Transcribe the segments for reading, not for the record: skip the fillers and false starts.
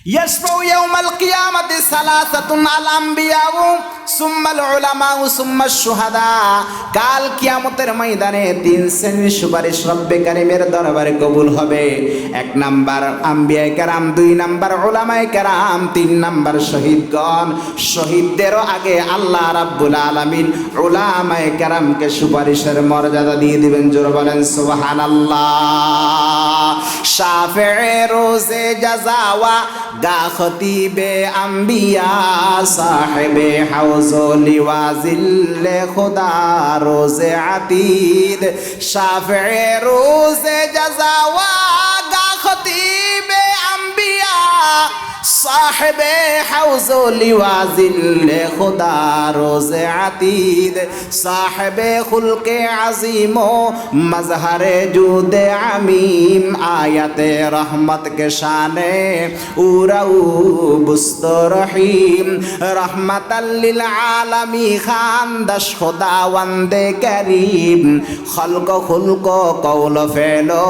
يشفع يوم القيامة ثلاثة الأنبياء ثم العلماء ثم الشهداء কাল কিয়ামতের ময়দানে তিন শ্রেণীর সুপারিশ রব্বে কারীমের দরবারে কবুল হবে। এক নাম্বার আম্বিয়ায়ে কেরাম, দুই নাম্বার উলামায়ে কেরাম, তিন নাম্বার শহীদগণ। শহীদদেরও আগে আল্লাহ রাব্বুল আলামিন উলামায়ে কেরামকে সুপারিশের মর্যাদা দিয়ে দিবেন। জোরে বলেন সুবহানাল্লাহ। শাফিঈ রোজে জাযাওয়া গা খতিবে আম্বিয়া সাহেবে হাউজো লিওয়াজিল্লে খুদা রোজে আতীদ। শাফিঈ রোজে জাযাওয়া গা খতিবে আম্বিয়া সাহেবে হাউজো লিওয়াজিল্লে খুদা রোজে আতীদ। সাহেবে খুলকে আজিম ও মজহরে জুদে আমিম আয়াতে রহমত के शाने उराऊ बुस्तो रहीम रहमतल लिल आलमी खानदश खुदावंदे करीम खल्को खुल्को कौल फेलो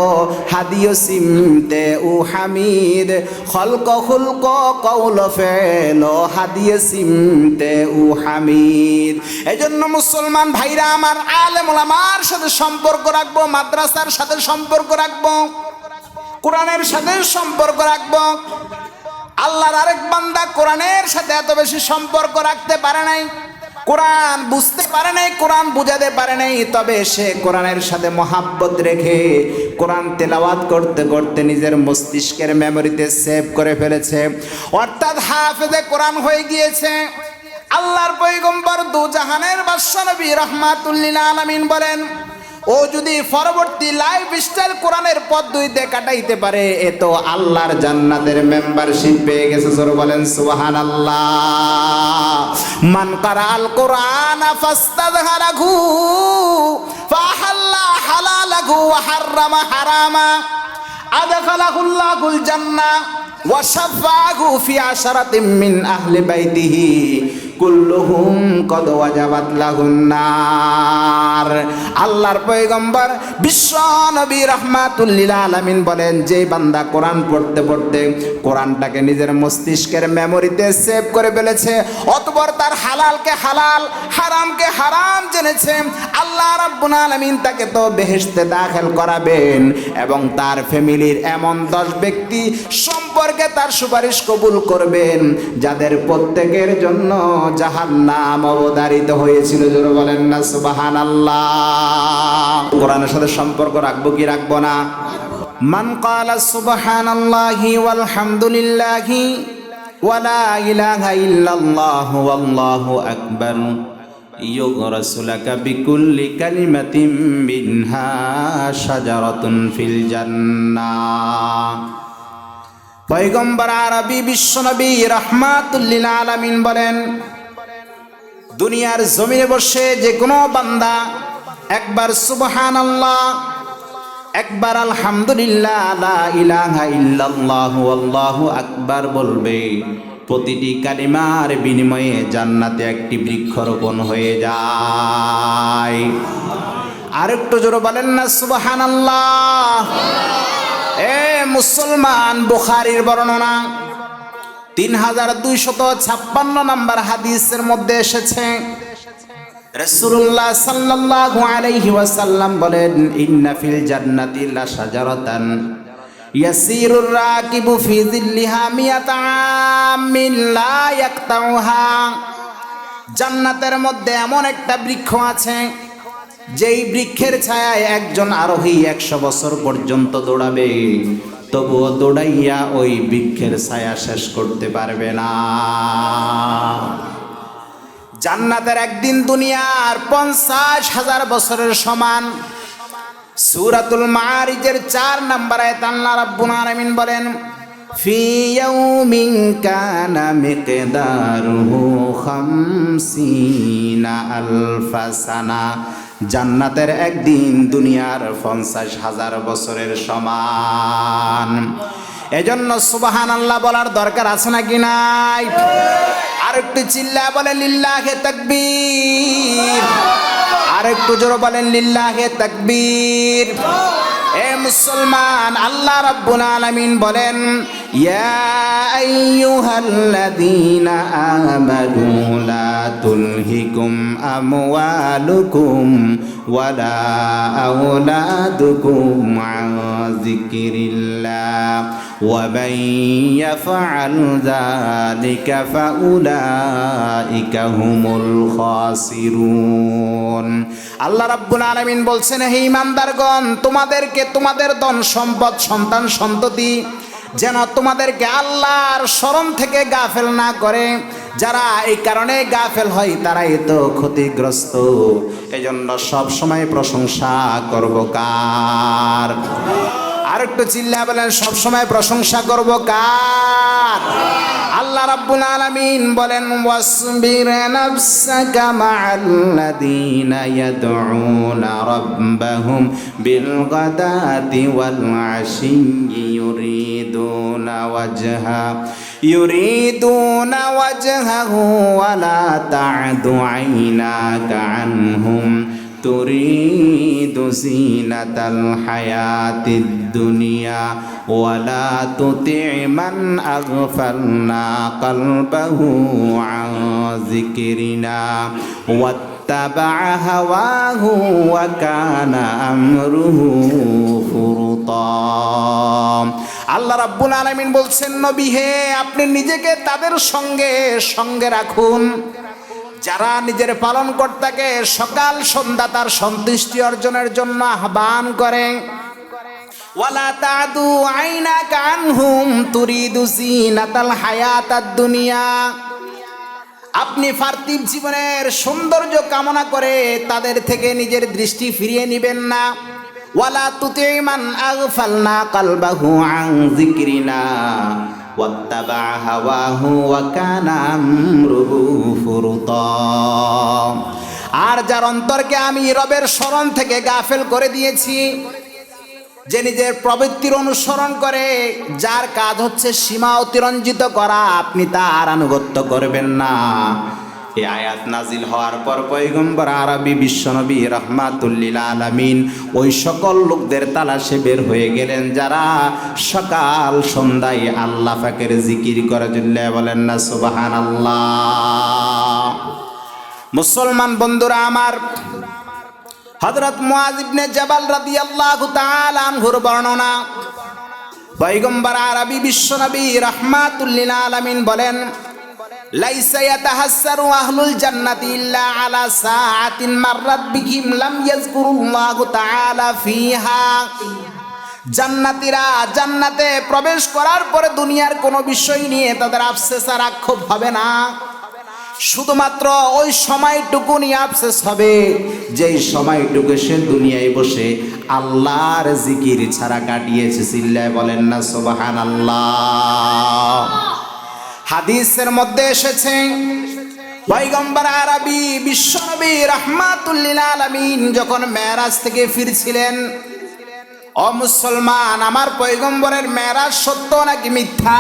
हदियो सिमते उ हमीद खल्को खुल्को कौल फेलो हदियो सिमते उ हमीद। এজন্য মুসলমান ভাইরা আমার, আলেম ওলামার সাথে সম্পর্ক রাখবো, মাদ্রাসার সাথে সম্পর্ক রাখবো, কোরআনের সাথে সম্পর্ক রাখবো। আল্লাহর আরেক বান্দা কোরআনের সাথে এত বেশি সম্পর্ক রাখতে পারে নাই, কোরআন বুঝতে পারে নাই, কোরআন বুঝাতে পারে নাই, তবে সে কোরআনের সাথে মহাব্বত রেখে কোরআন তেলাওয়াত করতে করতে নিজের মস্তিষ্কের মেমোরিতে সেভ করে ফেলেছে, অর্থাৎ হাফেজে কোরআন হয়ে গিয়েছে। আল্লাহর পয়গম্বর দু জাহানের বাদশা নবী রাহমাতুল লিল আলামিন বলেন, ও যদি পরবর্তী লাইফ স্টাইল কোরআনের পদ্ধতিতে কাটাইতে পারে, এ তো আল্লাহর জান্নাতের মেম্বারশিপ পেয়ে গেছে। জোরে বলেন সুবহানাল্লাহ। মান কারাল কোরআন ফাস্তাযহারাহু ফাহাল্লা হালালাহু ওয়া হাররামা হারামা আদখালাহুল্লাহুল জান্নাহ ওয়া শাফাআহু ফি আশরাতিন মিন আহলি বাইতিহি কুল্লুহুম কদ ওয়াজাবাত লাহুন নার। আল্লাহর পয়গম্বর বিশ্ব নবী রাহমাতুল লিল আলামিন বলেন, যে বান্দা কোরআন পড়তে পড়তে কোরআনটাকে নিজের মস্তিষ্কের মেমোরিতে সেভ করে ফেলেছে, অতঃপর তার হালালকে হালাল হারামকে হারাম জেনেছে, আল্লাহ রাব্বুল আলামিন তাকে তো বেহেশতে দাখিল করাবেন এবং তার ফ্যামিলির এমন 10 ব্যক্তি সম্পর্কে তার সুপারিশ কবুল করবেন যাদের প্রত্যেকের জন্য জাহান্নাম অবধারিত হয়েছিল। জোরে বলেন না সুবহানাল্লাহ। কোরআনের সাথে সম্পর্ক রাখবো কি রাখবো না? মান ক্বালা সুবহানাল্লাহি ওয়াল হামদুলিল্লাহি ওয়া লা ইলাহা ইল্লাল্লাহু ওয়াল্লাহু আকবার ইউগরাসু লাকা বিকুল্লি কালিমাতিন মিনহা শাজারাতুন ফিল জান্নাহ। পয়গম্বর আরবি বিশ্বনবী রাহমাতুল লিল আলামিন বলেন, দুনিয়ার জমিনে বসে যে কোনো বান্দা একবার সুবহানাল্লাহ, একবার আলহামদুলিল্লাহ, লা ইলাহা ইল্লাল্লাহু আল্লাহু আকবার বলবে, প্রতিটি কালিমার বিনিময়ে জান্নাতে একটি বৃক্ষরোপণ হয়ে যায়। আরেকটু জোরে বলেন না সুবহানাল্লাহ। এ মুসলমান, বুখারীর বর্ণনা 3256 নম্বর হাদিসের মধ্যে এসেছে, রাসূলুল্লাহ সাল্লাল্লাহু আলাইহি ওয়াসাল্লাম বলেন, ইন্না ফিল জান্নাতি লা শাজারাতান ইয়াসিরুর রাকিবু ফি যিল্লিহা মিয়াতা আমিন লা ইয়াকতাউহা। জান্নাতের মধ্যে এমন একটা বৃক্ষ আছে, যেই বৃক্ষের ছায়ায় একজন আরোহী 100 বছর পর্যন্ত দৌড়াবে, তবুও দৌড়াইয়া ওই বৃক্ষের ছায়া শেষ করতে পারবে না। জান্নাতের একদিন দুনিয়ার 50,000 বছরের সমান। সূরাতুল মাআরিজের 4 নম্বর আয়াত আল্লাহ রাব্বুল আলামিন বলেন, ফি ইয়াউমিন কানা মিকদারুহু 50 আলফা সানা। জান্নাতের একদিন দুনিয়ার 50,000 বছরের সমান। এজন্য সুবহানাল্লাহ বলার দরকার আছে নাকি নাই? আরেকটু চিল্লা বলেন লিল্লাহি তাকবীর। আরেকটু জোরে বলেন লিল্লাহি তাকবীর। এ মুসলমান, আল্লাহ রাব্বুল আলামিন বলেন, ইয়া আইয়ুহাল্লাযীনা আমানু লা তুলহিকুম আমওয়ালুকুম ওয়ালা আওলাদুকুম আন যিকরিল্লাহ ওয়া মান ইয়াফআল যালিকা ফাউলাইকা হুমুল খাসিরুন। আল্লাহ রাব্বুল আলামিন বলছেন, হে ঈমানদারগণ, তোমাদেরকে তোমাদের ধন সম্পদ সন্তান সন্ততি যেন তোমাদেরকে আল্লাহর স্মরণ থেকে গাফেল না করে। যারা এই কারণে গাফেল হয় তারাই তো ক্ষতিগ্রস্ত। এজন্য সব সময় প্রশংসা করব কার? আর একটু চিল্লায়া বলেন, সব সময় প্রশংসা করব কার? আল্লাহ রাব্বুল আলামিন বলেন, ওয়াসবির নাফসাকা মা'আল্লাযীনা ইয়াদউনা রাব্বাহুম বিল গাদাতি ওয়াল আশিয়্যি يريدون وجهه ولا تعد عيناك عنهم تريد زينة الحياة الدنيا ولا تطع من أغفلنا قلبه عن ذكرنا واتبع هواه وكان أمره فرطا। আল্লাহ রাব্বুল আলামিন বলছেন, নবী হে, আপনি নিজেকে তাদের সঙ্গে রাখুন যারা নিজের পালনকর্তাকে সকাল সন্ধ্যা তার সন্তুষ্টি অর্জনের জন্য আহ্বান করে। ওয়ালা তাদু আইনাকা আনহুম তুরিদু জিনাতাল হায়াতাদ দুনিয়া। আপনি পার্থিব জীবনের সৌন্দর্য কামনা করে তাদের থেকে নিজের দৃষ্টি ফিরিয়ে নেবেন না। ওয়ালা তুতি মান আগফালনা কলবাহু আন যিকরিনা ওয়াত্তাবা হাওয়াহু ওয়া কানা আমরুহু ফুরতা। আর যার অন্তরকে আমি রবের স্মরণ থেকে গাফেল করে দিয়েছি, যে নিজের প্রবৃত্তির অনুসরণ করে, যার কাজ হচ্ছে সীমা অতিরঞ্জিত করা, আপনি তার আনুগত্য করবেন না। এই আয়াত নাজিল হওয়ার পর পয়গম্বর আরবি বিশ্বনবী রাহমাতুল লিল আলামিন ওই সকল লোকদের তালাশে বের হয়ে গেলেন যারা সকাল সন্ধ্যায় আল্লাহ পাকের জিকির করে। জুল্লাহ বলেন না সুবহানাল্লাহ। মুসলমান বন্ধুরা আমার, হযরত মুআয ইবনে জাবাল রাদিয়াল্লাহু তাআলা আনহুর বর্ণনা, পয়গম্বর আরবি বিশ্বনবী রাহমাতুল লিল আলামিন বলেন, লাইসা ইয়াতাহাসসারু আহলুল জান্নাতি ইল্লা আলা সাআতিন মাররাত বিহিম লাম ইয়াযকুরুল্লাহু তাআলা ফিহা। জান্নাতীরা জান্নাতে প্রবেশ করার পরে দুনিয়ার কোনো বিষয় নিয়ে তাদের আফসোস আর আক্ষেপ হবে না। শুধুমাত্র ওই সময়টুকু নিয়ে আফসোস হবে যেই সময়টুকু সে দুনিয়ায় বসে আল্লাহর জিকির ছাড়া কাটিয়েছে। চিল্লায় বলেন না সুবহানাল্লাহ। হাদিসের মধ্যে এসেছে, পয়গম্বর আরবি বিশ্বনবী রাহমাতুল লিল আলামিন যখন মেরাজ থেকে ফিরছিলেন, ও মুসলমান, আমার পয়গম্বরের মেরাজ সত্য নাকি মিথ্যা?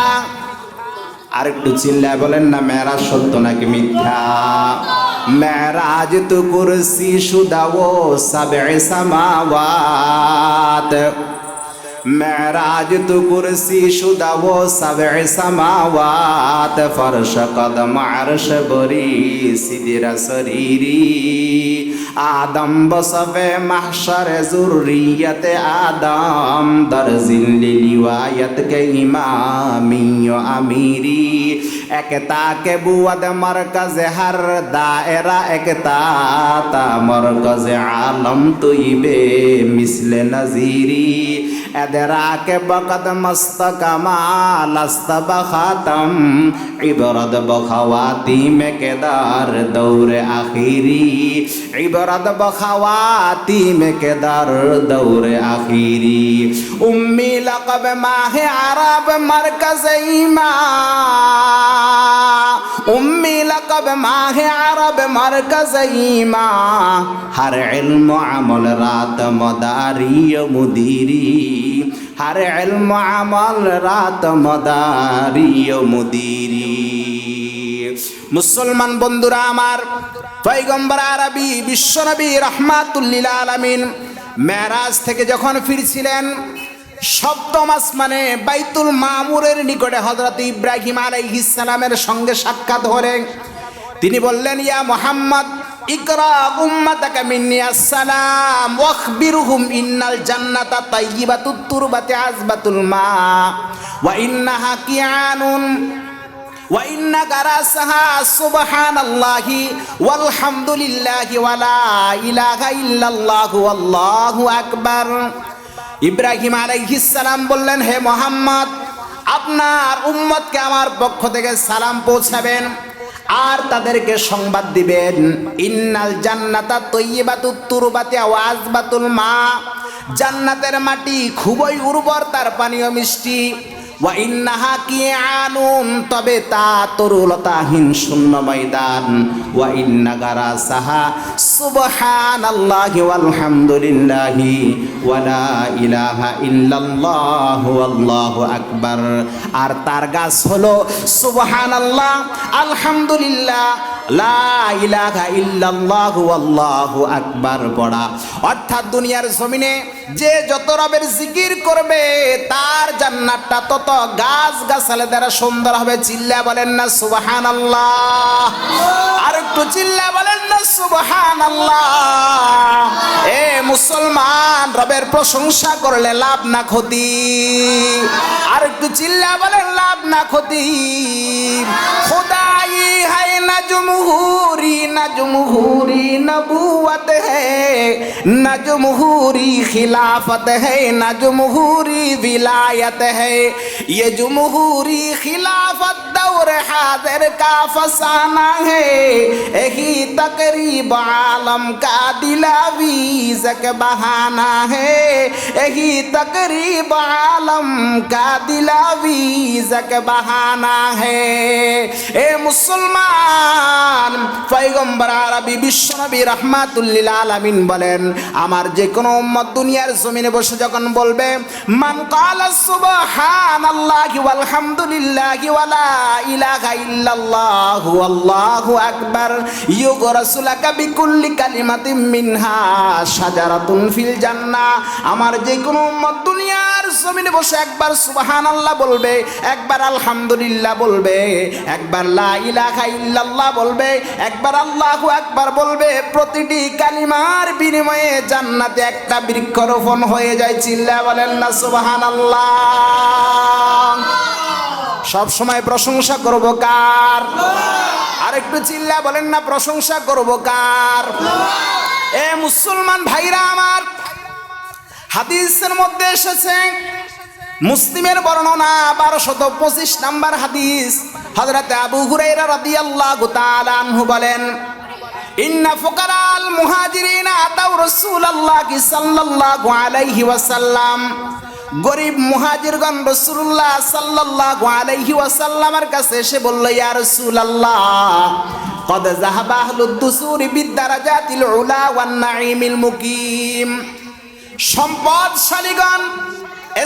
আর একটু চিল্লায় বলেন না, মেরাজ সত্য নাকি মিথ্যা? মেরাজ তো কুরসি শুদা ও সাবএ সামাওয়াত। মেরাজ তো কুরসি শুদা ও সাবএ সামাওয়াত। ফরশ কদম আরশ বরি সিদরা সরিরি। আদম বসফে মাহশর যুররিয়ত আদম। দরজিল লিওয়ায়াত কে ইমামি ও আমিরি। একতা কে বুয়াদ মরকজ হর দায়রা একতা তা মরকজ আলম তুইবে মিসলে নজিরি। এদরাকে বকত মস্ত কমাল আস্তাব খাতম। ইবরত বখাওয়াতি মে কেদার দৌরে আখিরি। ইবরত বখাওয়াতি মে কেদার দৌরে আখিরি। উম্মি লকব মাহে আরব মরকজ ইমা। উম্মি লকব মাহে আরব মরকজ ইমা। হর ইলম আমল রাত মদারি মুদিরি। হর ইলম আমল রাত মদারি মুদিরি। মুসলমান বন্ধুরা আমার, পয়গম্বর আরবি বিশ্বনবী রাহমাতুল লিল আলামিন মেরাজ থেকে যখন ফিরছিলেন সপ্তম আসমানে বাইতুল মামুরের নিকটে হযরত ইব্রাহিম আলাইহিস সালামের সঙ্গে সাক্ষাৎ হলে তিনি বললেন, ইয়া মুহাম্মদ ইকরা উম্মাতাকা মিন্নি আসসালাম ওয়াখবিরহুম ইন্নাল জান্নাতা তাইয়্যিবাতুত তুরবাতি আযবাতুল মা ওয়া ইন্নাহা কিয়ানুন ওয়া ইন্না গারাসাহা সুবহানাল্লাহি ওয়ালহামদুলিল্লাহি ওয়া লা ইলাহা ইল্লাল্লাহু আল্লাহু আকবার। ইব্রাহিম আলাইহিস সালাম বললেন, হে মুহাম্মদ, আপনার উম্মতকে আমার পক্ষ থেকে সালাম পৌঁছাবেন আর তাদেরকে সংবাদ দিবেন, ইন্নাল জান্নাতা তাইয়্যিবাতুত তুরবাতি ওয়া আযবাতুল মা, জান্নাতের মাটি খুবই উর্বর, তার পানীয় মিষ্টি, ওয়া ইন্নাহা কিয়ানুন, তবে তা তরুলতাহীন শূন্য ময়দান, ওয়া ইন্না গারাসাহা সুবহানাল্লাহি ওয়ালহামদুলিল্লাহি ওয়া লা ইলাহা ইল্লাল্লাহু আল্লাহু আকবার। আর তার গাছ হলো সুবহানাল্লাহ, আলহামদুলিল্লাহ, লা ইলাহা ইল্লাল্লাহু আল্লাহু আকবার পড়া। অর্থাৎ দুনিয়ার জমিনে যে যত রবের জিকির করবে তার জান্নাতটা তত গাছ গাছালে দ্বারা সুন্দর হবে। চিল্লা বলেন না সুবহানাল্লাহ, আর একটু চিল্লা বলেন না সুবহানাল্লাহ। এ মুসলমান, রবের প্রশংসা করলে লাভ না ক্ষতি? আর একটু চিল্লা বলেন লাভ না ক্ষতি? খুদাই হায় না জমহুরি, না জমহুরি নবুয়ত হ্যায়, না জমহুরি খিলাফত হ্যায়, না জমহুরি विलायत है। ये जमहूरी खिलाफत दौर हाजिर का फसाना है, यही तकरीब आलम का दिलावीज़ का बहाना है, यही तकरीब आलम का दिलावीज़ का बहाना है। ए मुसलमान, पैगम्बर आरबी বিশ্ব নবী রাহমাতুল লিল আলামিন বলেন, আমার যে কোনো উম্মত দুনিয়ার জমিনে বসে যখন বলবে মান ক্বালা সুবহানাল্লাহি ওয়ালহামদুলিল্লাহি ওয়া লা ইলাহা ইল্লাল্লাহু আল্লাহু আকবার, ইউগরাসু লাকা বিকুল্লি কালিমাতিন মিনহা শাজারাতুন ফিল জান্নাহ। আমার যে কোনো উম্মত দুনিয়ার জমিনে বসে একবার সুবহানাল্লাহ বলবে, একবার আলহামদুলিল্লাহ বলবে, একবার লা ইলাহা ইল্লাল্লাহ বলবে, একবার আল্লাহু আকবার বলবে, প্রতিটি কালিমার বিনিময়ে জান্নাতে একটা বৃক্ষরোপণ হয়ে যায়। চিল্লা বলেন না সুবহানাল্লাহ। সব সময় প্রশংসা করব কার? আর একটু চিল্লা বলেন না প্রশংসা করব কার? এ মুসলমান ভাইরা আমার, হাদিসের মধ্যে এসেছে, মুসলিমের বর্ণনা 1225 নম্বর হাদিস, হযরত আবু হুরায়রা রাদিয়াল্লাহু তাআলা আনহু বলেন, ইন্না ফুকারাল মুহাজিরিনা আতাউ রাসূলুল্লাহি সাল্লাল্লাহু আলাইহি ওয়াসাল্লাম, গরিব মুহাজিরগণ রাসূলুল্লাহ সাল্লাল্লাহু আলাইহি ওয়াসাল্লামের কাছে এসে বলল, ইয়া রাসূলুল্লাহ কদ যাহাবা আহলুদ দুসুরি বিদ্দারাজাতিল উলা ওয়ান নাঈমিল মুকিম, সম্পদশালীগণ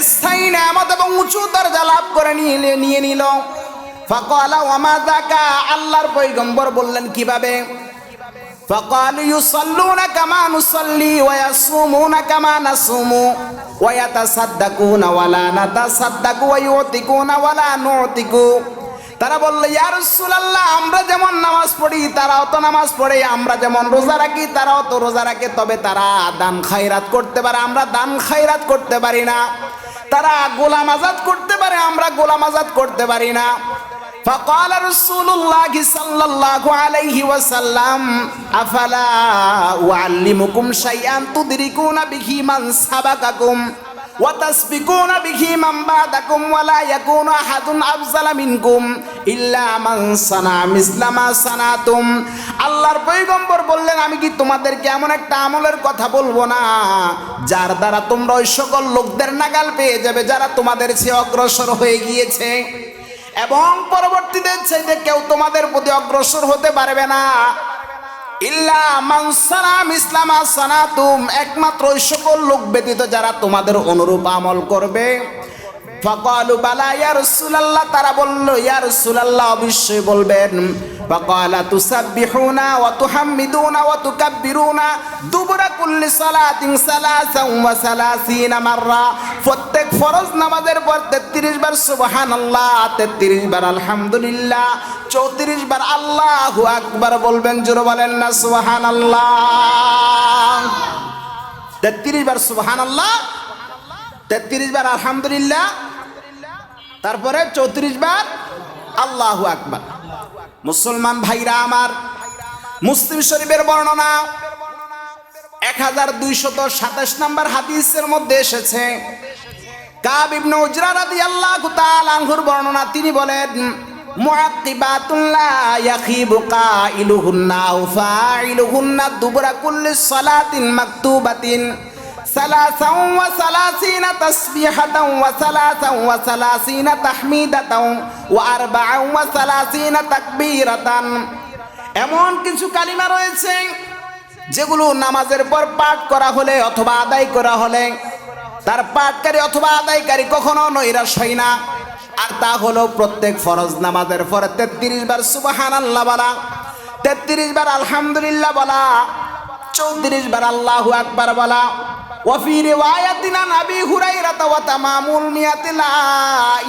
স্থায়ী নেয়ামত এবং উঁচু দরজা লাভ করে নিয়ে নিল। ফাকালা ওয়া মা যাকা, আল্লাহর পয়গম্বর বললেন কিভাবে? ফাকালু ইউসাল্লুনা কামা নুসাল্লি ওয়া ইয়াসুমুনা কামা নাসুমু ওয়া ইয়াতাসাদ্দাকুনা ওয়া লা নাতাসাদ্দাকু ওয়া ইউতিকুনা ওয়া লা নুতিকু। তারা বলল, ইয়া রাসূলুল্লাহ, আমরা যেমন নামাজ পড়ি তারাও তো নামাজ পড়ে, আমরা যেমন রোজা রাখি তারাও তো রোজা রাখে, তবে তারা দান খায়রাত করতে পারে, আমরা দান খায়রাত করতে পারি না। তারা গোলাম আজাদ করতে পারে, আমরা গোলাম আজাদ করতে পারি না। فقال رسول الله صلى الله عليه وسلم أفلا أعلمكم شيئا تدركون به من سبقكم وتسبقون به من بعدكم ولا يكون أحد أفضل منكم إلا من صنع مثل ما صنعتم। আল্লাহর পয়গম্বর বললেন, আমি কি তোমাদেরকে এমন একটা আমলের কথা বলবো না যার দ্বারা তোমরা ওই সকল লোকদের নাগাল পেয়ে যাবে যারা তোমাদের চেয়ে অগ্রসর হয়ে গিয়েছে, এবং পরবর্তীতে চাইতে কেউ তোমাদের প্রতি অগ্রসর হতে পারবে না। ইল্লা মান সানা মিসলামা সানাতুম, একমাত্র ওই সকল লোক ব্যতীত যারা তোমাদের অনুরূপ আমল করবে। ফাকালু বালা ইয়া রাসূলুল্লাহ, তারা বলল, ইয়া রাসূলুল্লাহ অবশ্যই বলবেন। فقال تسبحون وتحمدون وتكبرون دبر كل صلاة 33 مرة প্রত্যেক ফরজ নামাজের পর 33 বার সুবহানাল্লাহ, 33 বার আলহামদুলিল্লাহ, 34 বার আল্লাহু আকবার বলবেন। জোরে বলেন না সুবহানাল্লাহ। 33 বার সুবহানাল্লাহ, 33 বার আলহামদুলিল্লাহ, তারপরে 34 বার আল্লাহু আকবার। মুসলমান ভাইরা আমার, মুসলিম শরীফের বর্ণনা 1227 নম্বর হাদিসের মধ্যে এসেছে। কাব ইবনে উজরা রাদিয়াল্লাহু তাআলা আনহুর বর্ণনা, তিনি বলেন মুআক্কিবাতুন লা ইয়াখিবু কাইলুহুন্না আও ফাইলুহুন্না দুবরা কুল্লি সালাতিন মাকতুবাতিন 33 তাসবিহাতান ওয়া 33 তাহমিদাতান ওয়া 34 তাকবীরাতান। এমন কিছু কালিমা রয়েছে যেগুলো নামাজের পর পাঠ করা হলে অথবা আদায় করা হলে তার পাঠকারী অথবা আদায়কারী কখনো নৈরাশ হয় না। আর তা হলো প্রত্যেক ফরজ নামাজের পরে 33 বার সুবহানাল্লাহ বলা, 33 বার আলহামদুলিল্লাহ বলা, 34 বার আল্লাহু আকবার বলা। ওয়াফি রিওয়ায়াতিন আন আবি হুরায়রা ওয়া তামামুল মিয়াতি লা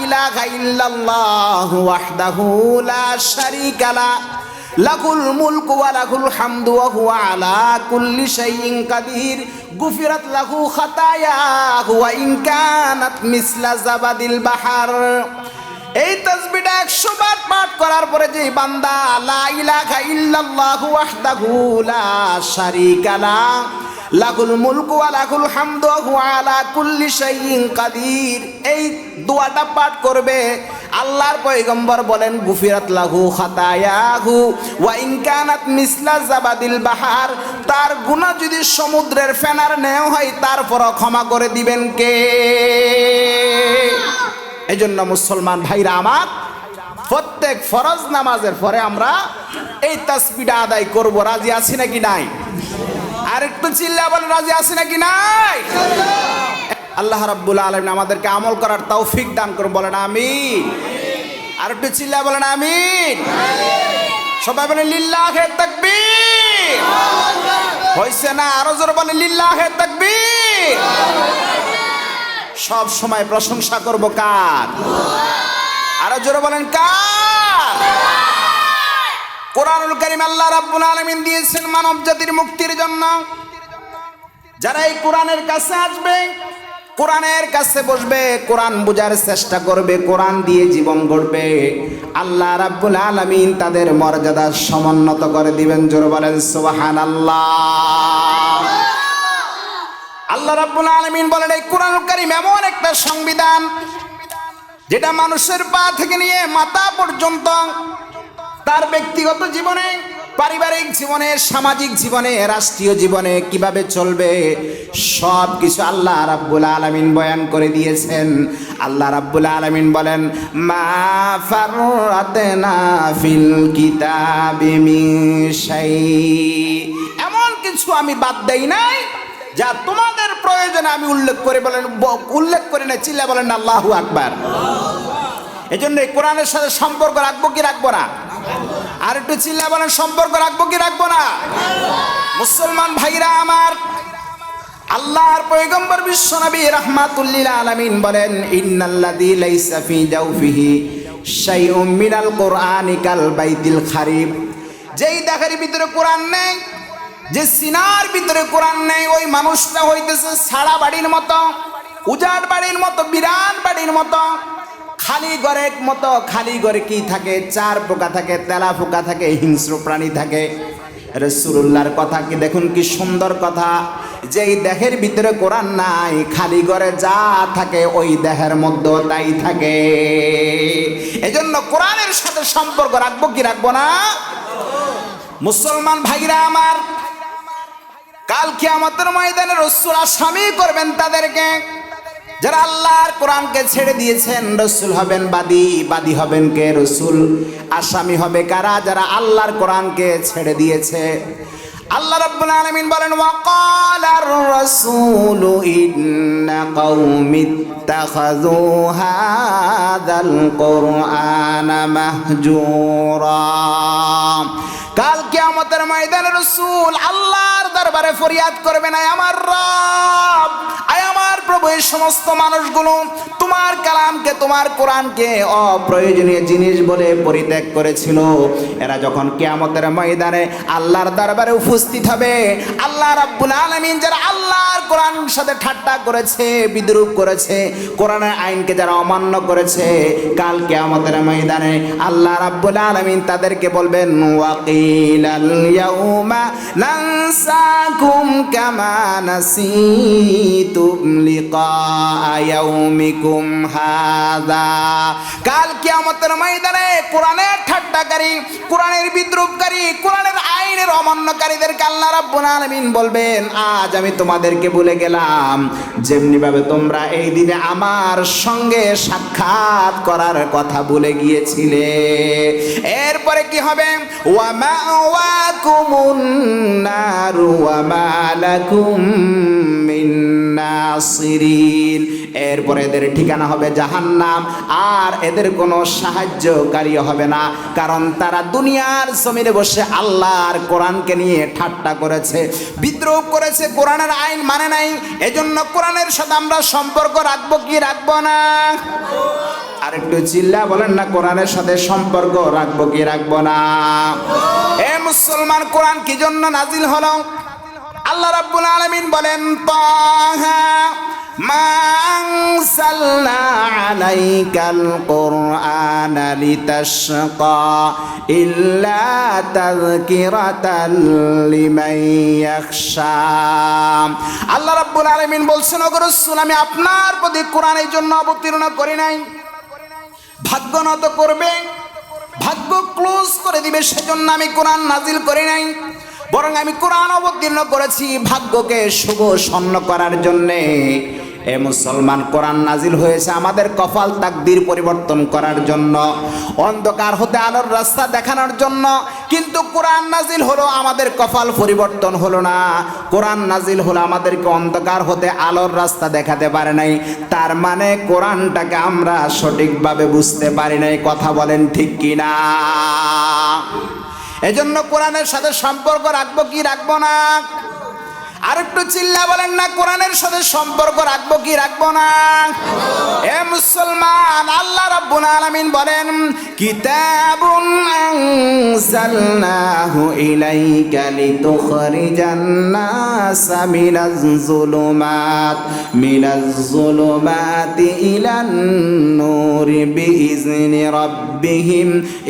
ইলাহা ইল্লাল্লাহু ওয়াহদাহু লা শারীকা লা লাহুল মুলকু ওয়া লাহুল হামদু ওয়া হুয়া আলা কুল্লি শাইইন কাদির গুফিরাত লাহু খাতায়াহু ওয়া ইন কানাত মিসলা জাবাদিল বাহার। এই তাসবিহটা 100 বার পাঠ করার পরে যে বান্দা লা ইলাহা ইল্লাল্লাহু ওয়াহদাহু লা শারীকা লা লাহুল মুলকু ওয়া লাহুল হামদু ওয়া হুয়া আলা কুল্লি শাইইন কাদির, এই দোয়াটা পাঠ করবে, আল্লাহর পয়গম্বর বলেন গুফিরাত লাহু খাতায়াহু ওয়া ইন কানাত মিসলা জাবাদিল বাহার, তার গুনাহ যদি সমুদ্রের ফেনার ন্যায় হয় তারপরও ক্ষমা করে দিবেন কে? এজন্য মুসলমান ভাইরা আমার, প্রত্যেক ফরজ নামাজের পরে আমরা এই তাসবিহটা আদায় করব। রাজি আছি নাকি নাই? আর একটু চিল্লা বলেন রাজি আছি নাকি নাই? আল্লাহ রাব্বুল আলামিন আমাদেরকে আমল করার তৌফিক দান করুন, বলেন আমিন। আর একটু চিল্লা বলেন আমিন। সবাই বলেন লিল্লাহে তাকবীর। হইছে না? আরো জোরে বলেন লিল্লাহে তাকবীর। সব সময় প্রশংসা করব কার? আরো জোরে বলেন কার? কোরআনুল কারীম আল্লাহ রাব্বুল আলামিন দিয়েছেন মানব জাতির মুক্তির জন্য। যারা এই কোরআনের কাছে আসবে, কোরআনের কাছে বসবে, কোরআন বোঝার চেষ্টা করবে, কোরআন দিয়ে জীবন গড়বে, আল্লাহ রাব্বুল আলামিন তাদের মর্যাদা সমুন্নত করে দিবেন। জোরে বলেন সুবহানাল্লাহ। আল্লাহ রাব্বুল আলামিন বলেন এই কোরআনুল কারীম এমন একটা সংবিধান যেটা মানুষের পা থেকে নিয়ে মাথা পর্যন্ত তার ব্যক্তিগত জীবনে, পারিবারিক জীবনে, সামাজিক জীবনে, রাষ্ট্রীয় জীবনে কিভাবে চলবে সব কিছু আল্লাহ রাব্বুল আলামিন বয়ান করে দিয়েছেন। আল্লাহ রাব্বুল আলামিন বলেন মা ফাররাতনা ফিল কিতাবি মিন শাই, এমন কিছু আমি বাদ দেই নাই যা তোমাদের প্রয়োজনে আমি উল্লেখ করে না। চিল্লা বলেন আল্লাহু আকবার। এজন্য এই কোরআনের সাথে সম্পর্ক রাখবো কি রাখবো না? আর একটু চিল্লা বলেন সম্পর্ক রাখবো কি রাখবো না? মুসলমান ভাইরা আমার, আল্লাহর পয়গম্বর বিশ্বনবী রাহমাতুল লিল আলামিন বলেন ইন্নাল্লাযী লাইসা ফি জাওফিহি শাইউম মিনাল কুরআনি কাল বাইতিল খারিব, যেই দেহের ভিতরে কোরআন নেই, যে সিনার ভিতরে কোরআন নেই, ওই মানুষটা হইতেছে ছাড়া বাড়ির মতো, উজাড় বাড়ির মতো, বিরান বাড়ির মতো, খালি ঘরের মতো। খালি ঘরে কি থাকে? চার পোকা থাকে, তেলা পোকা থাকে, হিংস্র প্রাণী থাকে। রাসূলুল্লাহর কথা কি দেখুন, কি সুন্দর কথা। যেই দেহের ভিতরে কোরআন নাই, খালি ঘরে যা থাকে ওই দেহের মধ্যে তাই থাকে। এজন্য কোরআনের সাথে সম্পর্ক রাখবো কি রাখবো না? মুসলমান ভাইরা আমার, কাল কিয়ামতের ময়দানে রাসূল আসামি করবেন তাদেরকে যারা আল্লাহর কোরআনকে ছেড়ে দিয়েছেন। রাসূল হবেন বাদী, বাদী হবেন কে? রাসূল। আসামি হবে কারা? যারা আল্লাহর কোরআনকে ছেড়ে দিয়েছে। আল্লাহ রাব্বুল আলামিন বলেন ওয়াকালার রাসূলু ইন্না কওমি ইত্তাখাযু হাযাল কুরআনা মাহজুরা। কাল কিয়ামতের ময়দানে রাসূল আল্লাহর দরবারে ফরিয়াদ করবেন, আয় আমার রব, আয় আমার প্রভু, এই সমস্ত মানুষগুলো তোমার কালামকে, তোমার কোরআনকে অপ্রয়োজনীয় জিনিস বলে পরিত্যাগ করেছিল। এরা যখন কিয়ামতের ময়দানে আল্লাহর দরবারে উপস্থিত হবে, আল্লাহ রাব্বুল আলামিন যারা আল্লাহর কোরআনের সাথে ঠাট্টা করেছে, বিদ্রূপ করেছে, কোরআনের আইনকে যারা অমান্য করেছে, কাল কিয়ামতের ময়দানে আল্লাহ রাব্বুল আলামিন তাদেরকে বলবেন ওয়াকিলাল ইয়াউমা নানসাকুম কামা নাসিতুম লিকা ইয়াউমিকুম হাযা। কাল কিয়ামতের ময়দানে কোরআনের ঠাট্টাকারী, কোরআনের বিদ্রূপকারী, কোরআনের আইনের অমান্যকারীদেরকে আল্লাহ রাব্বুল আলামিন বলবেন, আজ আমি তোমাদেরকে বলে গেলাম যেমনি ভাবে তোমরা এই দিনে আমার সঙ্গে সাক্ষাৎ করার কথা বলে গিয়েছিলে। এরপরে কি হবে? ওয়া মাওয়াকুমুন নারু ওয়া মা লাকুম মিন নাসিরিন। এরপরে এদের ঠিকানা হবে জাহান্নাম, আর এদের কোনো সাহায্যকারী হবে না, কারণ তারা দুনিয়ার জমিনে বসে আল্লাহর কোরআনকে নিয়ে ঠাট্টা করেছে, বিদ্রোহ করেছে, কোরআনের আইন মানে নাই। এজন্য কোরআনের সাথে আমরা সম্পর্ক রাখবো কি রাখবো না? আর একটু চিল্লা বলেন না, কোরআনের সাথে সম্পর্ক রাখবো কি রাখবো না? এ মুসলমান, কোরআন কি জন্য নাজিল হলো? আল্লাহ রাব্বুল আলামিন বলেন তাহা মা আনসালনা আলাইকাল কুরআনা লিতাশকা ইল্লা তাযকিরাতাল লিমান ইয়াখশা। আল্লাহ রাব্বুল আলামিন বলছেন, ওগো রাসূল, আমি আপনার প্রতি কোরআন এই জন্য অবতীর্ণ করি নাই ভাগ্য নত করবে, ভাগ্য ক্লোজ করে দিবে সেজন্য আমি কোরআন নাজিল করি নাই, বরং আমি কোরআন অবতীর্ণ করেছি ভাগ্যকে শুভ সন্ন করার জন্যে। এ মুসলমান, কোরআন নাজিল হয়েছে আমাদের কপাল তাকদীর পরিবর্তন করার জন্য, অন্ধকার হতে আলোর রাস্তা দেখানোর জন্য। কিন্তু কোরআন নাজিল হলো আমাদের কপাল পরিবর্তন হলো না, কোরআন নাজিল হলো আমাদেরকে অন্ধকার হতে আলোর রাস্তা দেখাতে পারে নাই। তার মানে কোরআনটাকে আমরা সঠিকভাবে বুঝতে পারি নাই। কথা বলেন ঠিক কিনা? এজন্য কোরআনের সাথে সম্পর্ক রাখবো কি রাখবো না? আরেকটু চিল্লা বলেন না, কোরআনের সাথে সম্পর্ক রাখবো কি রাখবো না? এ মুসলমান, আল্লাহ রাব্বুল আলামিন বলেন কিতাবুন আনজালনাহু ইলাইকা লিতুখরিজান নাসা মিনাজ যুলুমাতি ইলান নূরি বিইজনি রাব্বিহিম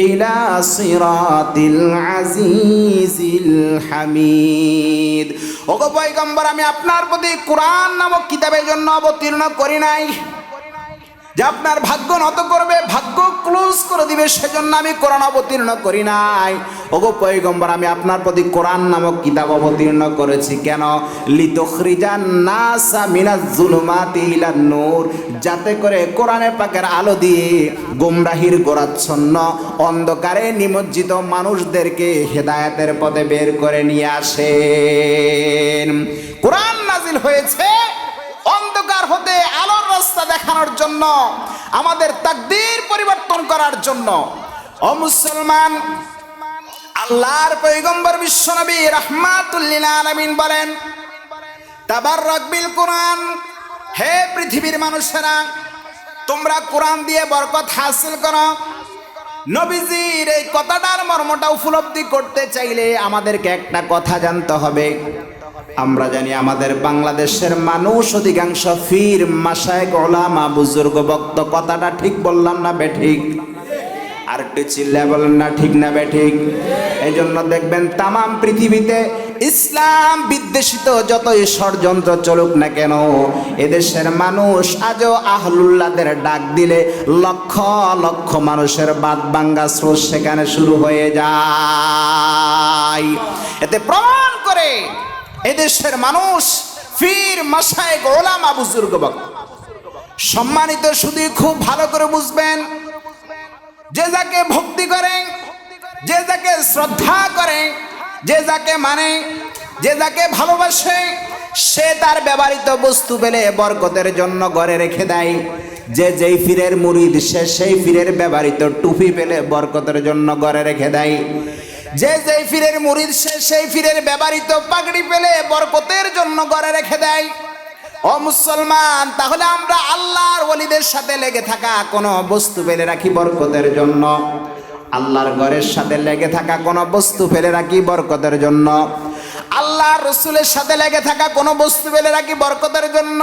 ইলা সিরাতিল আজিজিল হামিদ। ওগো পয়গম্বর, আমি আপনার প্রতি কোরআন নামক কিতাবের জন্য অবতীর্ণ করি নাই যে আপনার ভাগ্য নত করবে, ভাগ্য ক্লোজ করে দিবে, সেজন্য আমি কোরআন অবতীর্ণ করি নাই। ওগো পয়গম্বর, আমি আপনার প্রতি কোরআন নামক কিতাব অবতীর্ণ করেছি কেন? লিতুখরিজান নাসা মিনাজ যুলুমাতি ইলান নূর, যাতে করে কোরআনে পাকের আলো দিয়ে গোমরাহির গোরাচ্ছন্ন অন্ধকারে নিমজ্জিত মানুষদেরকে হেদায়েতের পথে বের করে নিয়ে আসেন। কোরআন নাজিল হয়েছে অন্ধকার হতে আলোর রাস্তা দেখানোর জন্য, আমাদের তাকদীর পরিবর্তন করার জন্য। ও মুসলমান, আল্লাহর পয়গম্বর বিশ্বনবী রাহমাতুল লিল আলামিন বলেন তাবাররাক বিল কোরআন, হে পৃথিবীর মানুষেরা, তোমরা কোরআন দিয়ে বরকত হাসিল করো। নবীজির এই কথাটার মর্মটা উপলব্ধি করতে চাইলে আমাদেরকে একটা কথা জানতে হবে। আমরা জানি আমাদের বাংলাদেশের মানুষ অধিকাংশ ফির মাশায়েখ উলামা বুজুর্গ বক্ত। কথাটা ঠিক বললাম না বেঠিক? আর একটু চিল্লা বলেন না ঠিক না বেঠিক? এই জন্য দেখবেন তামাম পৃথিবীতে ইসলাম বিদ্বেষিত যতই ষড়যন্ত্র চলুক না কেন, এদেশের মানুষ আজও আহলুল্লাহদের ডাক দিলে লক্ষ লক্ষ মানুষের বাদ ভাঙ্গা স্রোত সেখানে শুরু হয়ে যায়। এতে প্রমাণ করে এদেশের মানুষ ফির মাশায়েখ উলামা বুজুর্গ বক্ত সম্মানিত। শুধু খুব ভালো করে বুঝবেন, যে যাকে ভক্তি করে, যে যাকে শ্রদ্ধা করে, যে যাকে মানে, যে যাকে ভালোবাসে সে তার ব্যবহৃত বস্তু পেলে বরকতের জন্য ঘরে রেখে দেয়। যে যেই পীরের মুরিদ সে সেই পীরের ব্যবহৃত টুপি পেলে বরকতের জন্য ঘরে রেখে দেয়। যে যেই পীরের মুরিদ সে সেই পীরের ব্যবহৃত পাগড়ি পেলে বরকতের জন্য ঘরে রেখে দেয়। ও মুসলমান, তাহলে আমরা আল্লাহর ওলিদের সাথে লেগে থাকা কোনো বস্তু পেলে রাখি বরকতের জন্য। আল্লাহর ঘরের সাথে লেগে থাকা কোনো বস্তু ফেলে রাখি বরকতের জন্য। আল্লাহর রসুলের সাথে লেগে থাকা কোনো বস্তু ফেলে রাখি বরকতের জন্য।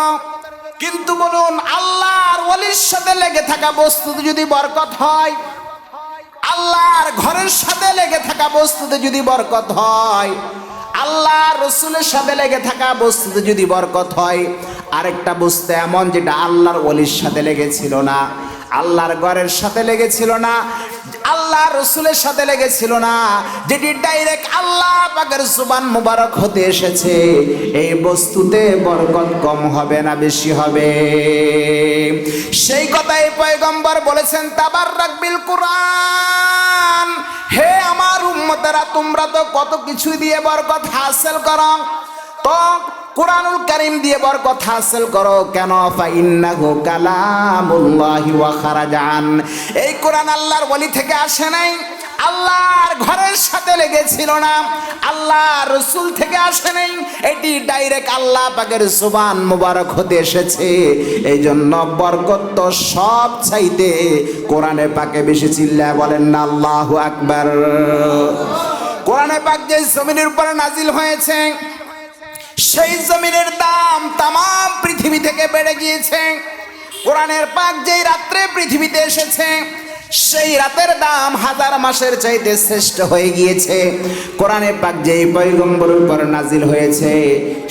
কিন্তু বলুন, আল্লাহর ওলির সাথে লেগে থাকা বস্তুতে যদি বরকত হয়, আল্লাহর ঘরের সাথে লেগে থাকা বস্তুতে যদি বরকত হয়, আল্লাহর রসুলের সাথে লেগে থাকা বস্তুতে যদি বরকত হয়, আরেকটা বস্তু এমন যেটা আল্লাহর ওলির সাথে লেগেছিল না, আল্লাহর ঘরের সাথে লেগেছিল না, আল্লাহর রসুলের সাথে লেগেছিল না, যেটি ডাইরেক্ট আল্লাহ পাকের জুবান মুবারক হতে এসেছে, এই বস্তুতে বরকত কম হবে না বেশি হবে? সেই কথাই পয়গম্বর বলেছেন, তাবাররাক বিল কুরআন। হে আমার উম্মতেরা, তোমরা তো কত কিছু দিয়ে বরকত হাসিল করো, তো কুরআনুল কারীম দিয়ে বরকত হাসিল করো কেন? ফাইন্নাহু কালামুল্লাহি ওয়া খারাজান। এই কোরআন আল্লাহর ওলি থেকে আসে নাই, আল্লাহর ঘরের সাথে লেগেছিল না, আল্লাহর রাসূল থেকে আসে নাই, এটি ডাইরেক্ট আল্লাহ পাকের জুবান মুবারক হতে এসেছে। এই জন্য বরকত তো সব চাইতে কোরআনে পাকে বেশি। চিল্লায় বলেন না আল্লাহু আকবার। কোরআনে পাক যে জমিনের উপরে নাজিল হয়েছে, সেই জমিনের দাম তামাম পৃথিবী থেকে বেড়ে গিয়েছে। কোরআনের পাক যেই রাত্রে পৃথিবীতে এসেছে, সেই রাতের দাম 1000 মাসের চাইতে শ্রেষ্ঠ হয়ে গিয়েছে। কোরআনে পাক যেই পয়গম্বরের উপর নাজিল হয়েছে,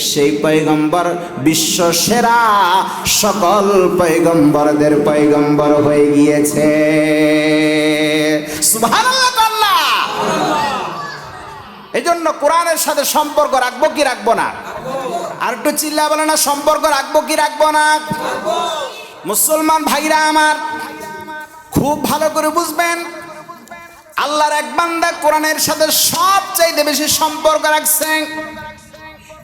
সেই পয়গম্বর বিশ্ব সেরা সকল পয়গম্বরদের পয়গম্বর হয়ে গিয়েছে। সুবহানাল্লাহ। এই জন্য কোরআনের সাথে সম্পর্ক রাখবো কি রাখবো না? আর একটু চিল্লা বলে না, সম্পর্ক রাখবো কি রাখবো না? মুসলমান ভাইরা আমার, খুব ভালো করে বুঝবেন, আল্লাহর এক বান্দা কোরআনের সাথে সবচাইতে বেশি সম্পর্ক রাখছে।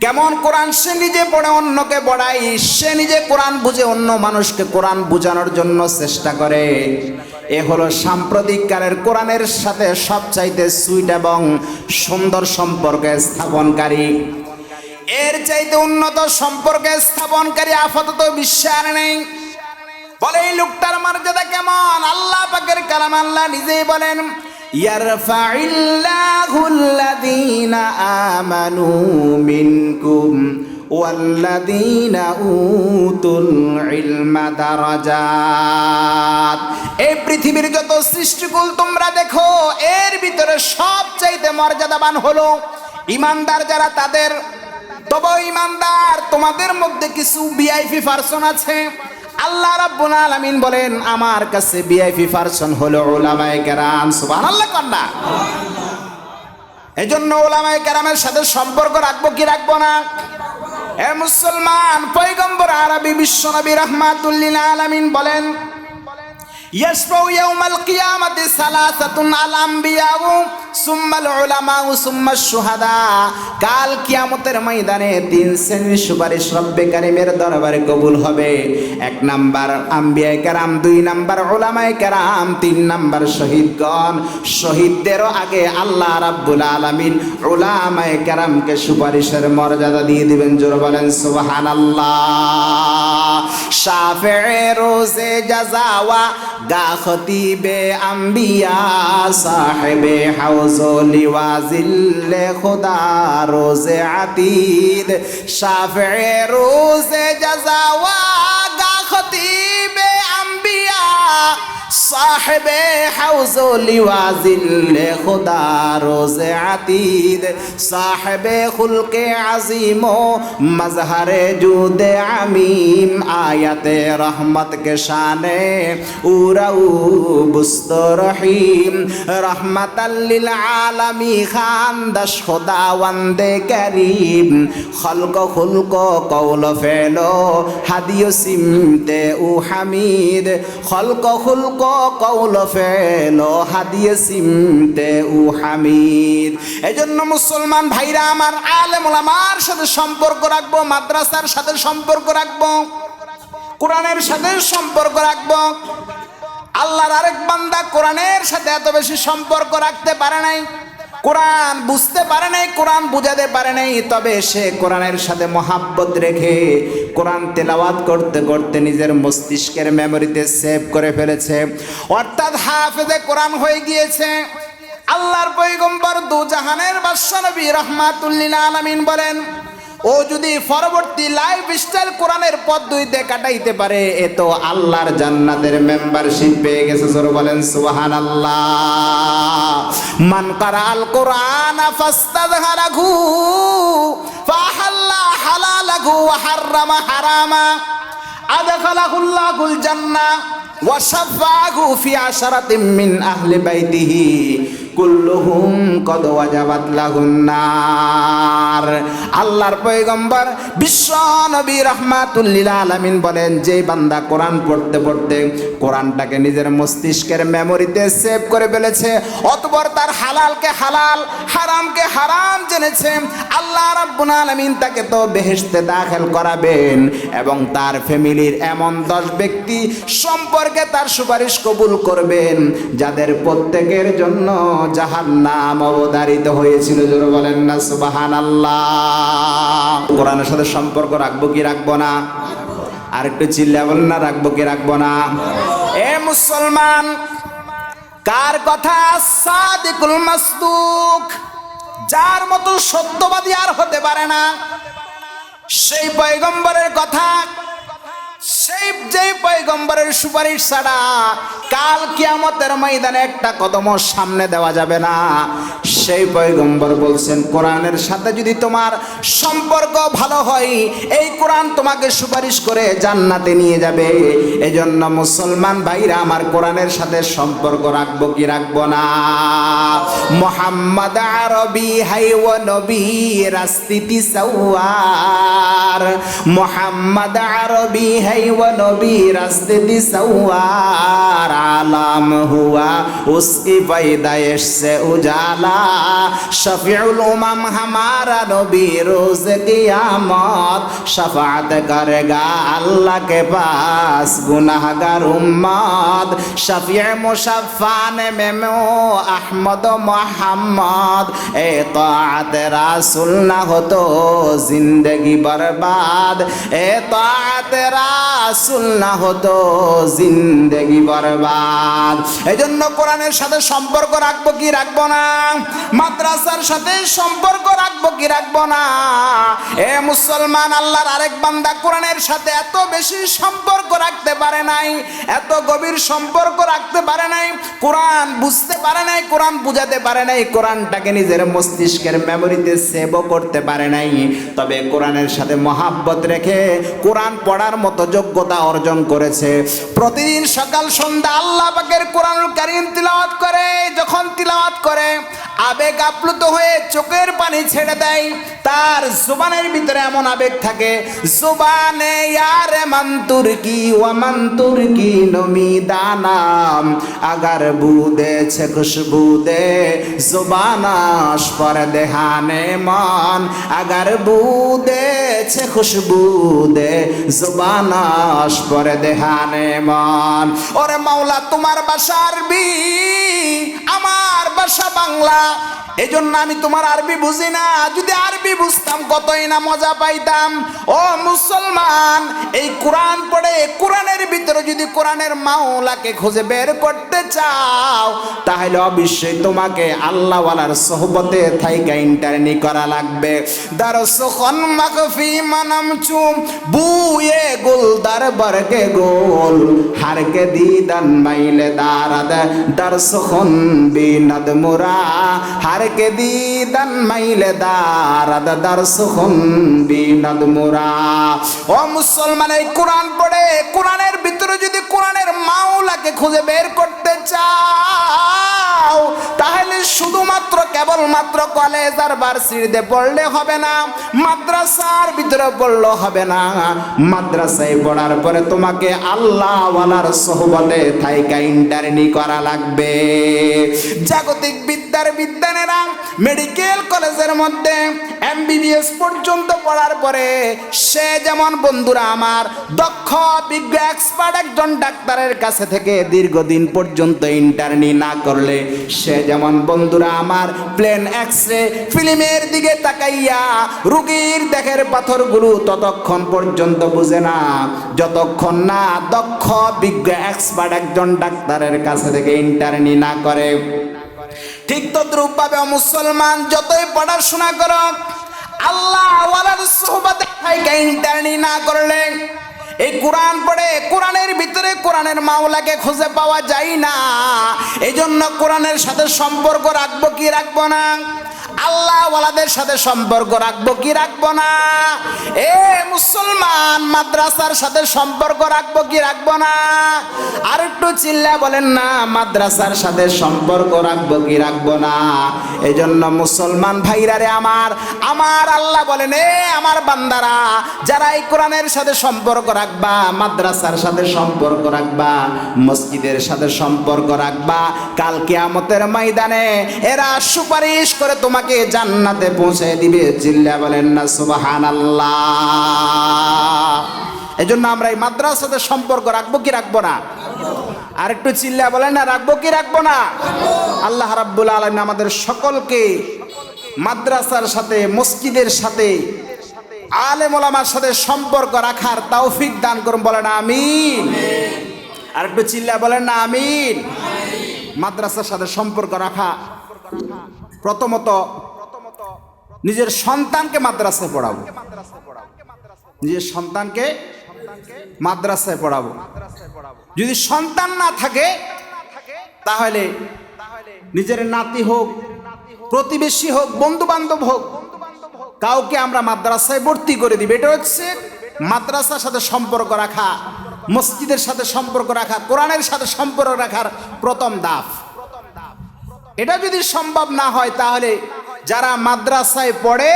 কেমন? কোরআন সে নিজে পড়ে অন্যকে পড়ায়, সে নিজে কোরআন বুঝে অন্য মানুষকে কোরআন বোঝানোর জন্য চেষ্টা করে। এ হলো সাম্প্রতিককালের কোরআনের সাথে সবচাইতে সুইট এবং সুন্দর সম্পর্ক স্থাপনকারী। এর চাইতে উন্নত সম্পর্ক স্থাপনকারী আপাতত বিশ্বে আর নেই। বলে এই লোকটার মর্যাদা কেমন? আল্লাহ পাকের কালাম আল্লাহ নিজেই বলেন, ইয়ারফাইল্লাহুল্লাযীনা আমানু মিনকুম ওয়াল্লাযীনা উতুল ইলমা দারাজাত। এই পৃথিবীর যত সৃষ্টিকুল তোমরা দেখো, এর ভিতরে সবচাইতে মর্যাদাবান হলো ঈমানদার যারা তাদের। তবে ঈমানদার তোমাদের মধ্যে কিছু ভিআইপি পারসন আছে। আল্লাহ রাব্বুল আলামিন বলেন, আমার কাছে ভিআইপি পারসন হলো উলামায়ে কেরাম। সুবহানাল্লাহ কন্যা। এজন্য উলামায়ে কেরামের সাথে সম্পর্ক রাখবো কি রাখবো না? এ মুসলমান, পয়গম্বর আরবি বিশ্বনবী রাহমাতুল লিল আলামিন বলেন, ইয়াশফাউ ইয়াউমাল কিয়ামাতি সালাসাতুন আল আমবিয়াউ সুম্মাল উলামাউ সুম্মাশ শুহাদা। কাল কিয়ামতের ময়দানে 3 শ্রেণীর সুপারিশ রব্বে কারীমের দরবারে কবুল হবে। 1 নাম্বার আম্বিয়ায়ে কেরাম, 2 নাম্বার উলামায়ে কেরাম, 3 নাম্বার শহীদগণ। শহীদদেরও আগে আল্লাহ রাব্বুল আলামিন উলামায়ে কেরামকে সুপারিশের মর্যাদা দিয়ে দিবেন। জোরে বলেন সুবহানাল্লাহ। শাফিঈ রোজে জাযাওয়া গা খতিবে আম্বিয়া সাহেবে হাউজো লিওয়াজিল্লে খুদা রোজে আতীদ। শাফিঈ রোজে জাযাওয়া গা খতিবে আম্বিয়া সাহেবে হাউজো লিওয়াজিল্লে খুদা রোজে আতীদ। সাহেবে খুলকে আজিম ও মজহরে জুদে আমিম। আয়াতে রহমত के शाने उराऊ बुस्त रहीम। रहमतल लिल आलमी खानदश खुदावंदे करीम। खल्को खुल्को कौल फेलो हदियो सिमते उ हमीद। खल्को खुल्को কৌল ফেল হাদিয়ে সিমতে উ হামিদ। এজন্য মুসলমান ভাইরা আমার, আলেম ওলামার সাথে সম্পর্ক রাখবো, মাদ্রাসার সাথে সম্পর্ক রাখবো, কোরআনের সাথে সম্পর্ক রাখবো। আল্লাহর আরেক বান্দা কোরআনের সাথে এত বেশি সম্পর্ক রাখতে পারে নাই, কোরআন বুঝতে পারে নাই, কোরআন বুঝাতে পারে নাই, তবে সে কোরআনের সাথে মহাব্বত রেখে কোরআন তেলাওয়াত করতে করতে নিজের মস্তিষ্কের মেমোরিতে সেভ করে ফেলেছে, অর্থাৎ হাফেজে কোরআন হয়ে গিয়েছে। আল্লাহর পয়গম্বর দু জাহানের বাদশা নবী রাহমাতুল লিল আলামিন বলেন, ও যদি পরবর্তী লাইফ স্টাইল কোরআনের পদ্ধতিতে কাটাইতে পারে, এ তো আল্লাহর জান্নাতের মেম্বারশিপ পেয়ে গেছে। জোরে বলেন সুবহানাল্লাহ। মান কারাল কোরআন ফাস্তাযহারাহু ফাহাল্লা হালালাহু ওয়া হাররামা হারামা আদখালাহুল্লাহুল জান্নাহ ওয়া শাফাআহু ফি আশরাতিন মিন আহলি বাইতিহি কুল্লুহুম কদ ওয়াজাবাত লাহুন নার। আল্লাহর পয়গম্বর বিশ্ব নবী রাহমাতুল লিল আলামিন বলেন, যে বান্দা কোরআন পড়তে পড়তে কোরআনটাকে নিজের মস্তিষ্কের মেমোরিতে সেভ করে ফেলেছে, অতঃপর তার হালালকে হালাল, হারামকে হারাম জেনেছে, আল্লাহ রাব্বুল আলামিন তাকে তো বেহেশতে দাখিল করাবেন এবং তার ফ্যামিলির এমন 10 ব্যক্তি সম্পর্কে তার সুপারিশ কবুল করবেন যাদের প্রত্যেকের জন্য জাহান্নাম অবধারিত হয়েছিল। জোরে বলেন না সুবহানাল্লাহ। কোরআনের সাথে সম্পর্ক রাখবো কি রাখবো না? আর একটু চিল্লা বলেন না, রাখবো কি রাখবো না? এ মুসলমান, কার কথা সাদিকুল মাসদুক, যার মতো সত্যবাদী আর হতে পারে না, সেই পয়গম্বরের কথা, সেই যে পয়গম্বরের সুপারিশ ছাড়া কাল কিয়ামতের ময়দানে একটা কদম সামনে দেওয়া যাবে না। সেই পয়গম্বর বলছেন, কোরআনের সাথে যদি তোমার সম্পর্ক ভালো হয়, এই কোরআন তোমাকে সুপারিশ করে জান্নাতে নিয়ে যাবে। এজন্য মুসলমান ভাইরা আমার, কোরআনের সাথে সম্পর্ক রাখবো কি রাখবো না? মুহাম্মদ আরবি হাইওয়া নবী রাস্তিতি সাওয়ার, মুহাম্মদ আরবি হাইওয়া নবী রাস্তিতি সাওয়ার, আলাম হুয়া উসকি पैदाइश से उजाला, शफीउल उमम हमारा नबी रोज क़यामत, शफाअत करेगा अल्लाह के पास गुनाहगार उम्मत, शफीअ मुशफ़्फ़ान में मो अहमद मोहम्मद, एताअत रासूल ना हो तो जिंदगी बर्बाद, एताअत রাসূল না হতো জিন্দেগি বরবাদ। এজন্য কোরআনের সাথে সম্পর্ক রাখবো কি রাখবো না? মাদ্রাসার সাথে সম্পর্ক রাখবো কি রাখবো না? এ মুসলমান, আল্লাহর আরেক বান্দা কোরআনের সাথে এত বেশি সম্পর্ক রাখতে পারে নাই, এত গভীর সম্পর্ক রাখতে পারে নাই, কোরআন বুঝতে পারে নাই, কোরআন বুঝাতে পারে নাই, কোরআনটাকে নিজের মস্তিষ্কের মেমোরিতে সেভ করতে পারে নাই, তবে কোরআনের সাথে মহাব্বত রেখে কোরআন পড়ার মতো যোগ্যতা অর্জন করেছে। প্রতিদিন সকাল সন্ধ্যা আল্লাহ পাকের কোরআনুল কারীম তিলাওয়াত করে, যখন তিলাওয়াত করে আবেগ আপ্লুত হয়ে চোখের পানি ছেড়ে দেয়, তার জুবানের ভিতরে এমন আবেগ থাকে, জুবানে ইয়ারে মান তুর্কি ওয়া মান তুর্কি নমিদানাম, আগার বুদে ছে খুশবু দে জুবানাশ পর দেহানে মান, আগার বুদে ছে খুশবু দে জুবানাশ পর দেহানে মান। ওরে মাওলা, তোমার ভাষা আরবি, আমার ভাষা বাংলা, এজন্য আমি তোমার আরবি বুঝি না। যদি আরবি বুঝতাম কতই না মজা পাইতাম। ও মুসলমান, এই কোরআন পড়ে কোরআনের ভিতরে যদি কোরআনের মাওলাকে খুঁজে বের করতে চাও, তাহলে অবশ্যই তোমাকে আল্লাহওয়ালার সোহবতে থাইকা ইন্টারনি করা লাগবে। দারসখন মাকফি মানাম চুম বুয়ে গুলদার বরকে গোল, হারকে দিদান মাইলে দারাদ দারসখন বিনাদ মুরা, হারকে দিদান মাইলে দারাদ দারসখন বিনাদ মুরা। ও মুসলমান, এই কোরআন পড়ে কোরআনের ভিতরে যদি কোরআনের মাওলাকে খুঁজে বের করতে চাও, তাহলে শুধুমাত্র কেবলমাত্র কলেজ আর ভার্সিটিতে পড়লে হবে না, মাদ্রাসার ভিতরে পড়লে হবে না, মাদ্রাসায় পড়ার পরে তোমাকে আল্লাহওয়ালার সোহবতে থাইকা ইন্টার্নি করা লাগবে। জাগতিক বিদ্যার বিদ্যানেরা মেডিকেল কলেজের মধ্যে MBBS পর্যন্ত পড়ার পরে সে যেমন বন্ধুরা আমার দক্ষ বিজ্ঞ এক্সপার্ট একজন ডাক্তারের কাছে থেকে দীর্ঘদিন পর্যন্ত ইন্টার্নি না করলে সে যেমন বন্ধুরা আমার প্লেন এক্সরে ফিল্মের দিকে তাকাইয়া রোগীর দেহের পাথরগুলো ততক্ষণ পর্যন্ত বুঝে না যতক্ষণ না দক্ষ বিজ্ঞ এক্সপার্ট একজন ডাক্তারের কাছে থেকে ইন্টার্নি না করে। ঠিক তদ্রূপভাবে মুসলমান যতই পড়াশোনা করো আল্লাহ ওয়ালার সোহবতে থাইকা ইন্টার্নি না করলে এই কোরআন পড়ে কোরআনের ভিতরে কোরআনের মাওলাকে খুঁজে পাওয়া যায় না। এই জন্য কোরআনের সাথে সম্পর্ক রাখবো কি রাখবো না? আল্লাহ ওয়ালাদের সাথে সম্পর্ক রাখবো কি রাখবো না? এ মুসলমান মাদ্রাসার সাথে সম্পর্ক রাখবো কি রাখবো না? আর একটু চিল্লা বলেন না, মাদ্রাসার সাথে সম্পর্ক রাখবো কি রাখবো না? এই জন্য মুসলমান ভাইরারে আমার আল্লাহ বলেন, এ আমার বান্দারা যারা এই কোরআনের সাথে সম্পর্ক রাখবা, মাদ্রাসার সাথে সম্পর্ক রাখবা, মসজিদের সাথে সম্পর্ক রাখবা, কাল কিয়ামতের ময়দানে এরা সুপারিশ করে তোমাকে জান্নাতে পৌঁছে দিবে। চিল্লা বলেন না সুবহানাল্লাহ। এজন্য আমরা এই মাদ্রাসার সাথে সম্পর্ক রাখবো কি রাখবো না? আর একটু চিল্লা বলেন না, রাখবো কি রাখবো না? আল্লাহ রাব্বুল আলামিন আমাদের সকলকে মাদ্রাসার সাথে মসজিদের সাথে আলেম ওলামার সাথে সম্পর্ক রাখার তৌফিক দান করুন, বলেন আমিন। আর একটু চিল্লা বলেন না আমিন। মাদ্রাসার সাথে সম্পর্ক রাখা, প্রথমত নিজের সন্তানকে মাদ্রাসায় পড়াবো, নিজের সন্তানকে মাদ্রাসায় পড়াবো। যদি সন্তান না থাকে তাহলে নিজের নাতি হোক, প্রতিবেশী হোক, বন্ধু বান্ধব হোক, কাউকে আমরা মাদ্রাসায় ভর্তি করে দিবে। এটা হচ্ছে মাদ্রাসার সাথে সম্পর্ক রাখা, মসজিদের সাথে সম্পর্ক রাখা, কোরআনের সাথে সম্পর্ক রাখার প্রথম ধাপ। এটা যদি সম্ভব না হয় তাহলে যারা মাদ্রাসায় পড়ে